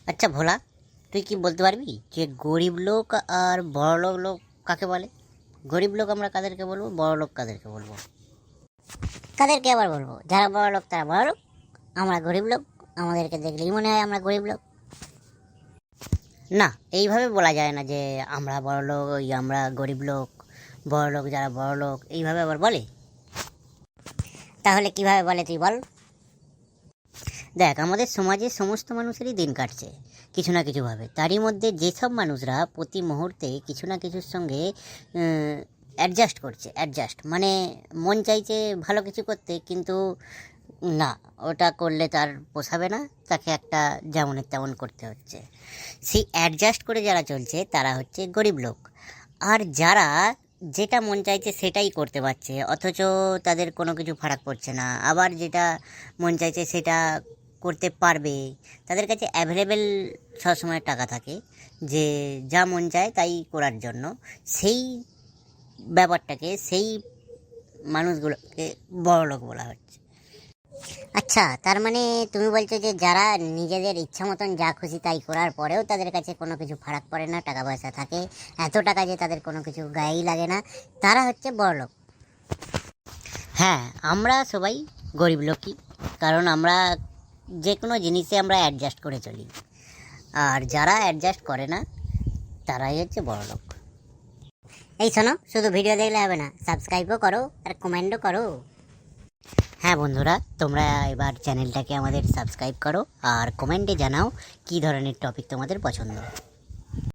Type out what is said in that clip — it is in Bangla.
আচ্ছা ভোলা, তুই কি বলতে পারবি যে গরিব লোক আর বড়লোক লোক কাকে বলে? গরিব লোক আমরা কাদেরকে বলবো, বড় লোক কাদেরকে বলবো? কাদেরকে আবার বলবো? যারা বড় লোক তারা বড় লোক, আমরা গরিব লোক। আমাদেরকে দেখলেই মনে হয় আমরা গরিব লোক। না, এইভাবে বলা যায় না যে আমরা বড় লোক, ওই আমরা গরিব লোক, বড় লোক যারা বড় লোক, এইভাবে আবার বলে। তাহলে কিভাবে বলে তুই বল? দেখ, আমাদের সমাজে সমস্ত মানুষেরই দিন কাটছে কিছু না কিছুভাবে। তারই মধ্যে যেসব মানুষরা প্রতি মুহূর্তে কিছু না কিছুর সঙ্গে অ্যাডজাস্ট করছে, অ্যাডজাস্ট মানে মন চাইছে ভালো কিছু করতে, কিন্তু না, ওটা করলে তার পোষাবে না, তাকে একটা যেমনের তেমন করতে হচ্ছে। সেই অ্যাডজাস্ট করে যারা চলছে তারা হচ্ছে গরিব লোক। আর যারা যেটা মন চাইছে সেটাই করতে পারছে, অথচ তাদের কোনো কিছু ফারাক পড়ছে না, আবার যেটা মন চাইছে সেটা করতে পারবে, তাদের কাছে অ্যাভেলেবেল সবসময় টাকা থাকে যে যা মন চায় তাই করার জন্য, সেই ব্যাপারটাকে, সেই মানুষগুলোকে বড়লোক বলা হচ্ছে। আচ্ছা, তার মানে তুমি বলছো যে যারা নিজেদের ইচ্ছা মতন যা খুশি তাই করার পরেও তাদের কাছে কোনো কিছু ফারাক পড়ে না, টাকা পয়সা থাকে এত টাকা যে তাদের কোনো কিছু গায়েই লাগে না, তারা হচ্ছে বড়লোক। হ্যাঁ, আমরা সবাই গরিব লোকই, কারণ আমরা যে কোনো জিনিসে আমরা অ্যাডজাস্ট করে চলি। আর যারা অ্যাডজাস্ট করে না তারাই হচ্ছে বড়লোক। এই শোনো, শুধু ভিডিও দেখলে হবে না, সাবস্ক্রাইবও করো আর কমেন্টও করো। হ্যাঁ বন্ধুরা, তোমরা এবার চ্যানেলটাকে আমাদের সাবস্ক্রাইব করো আর কমেন্টে জানাও কী ধরনের টপিক তোমাদের পছন্দ।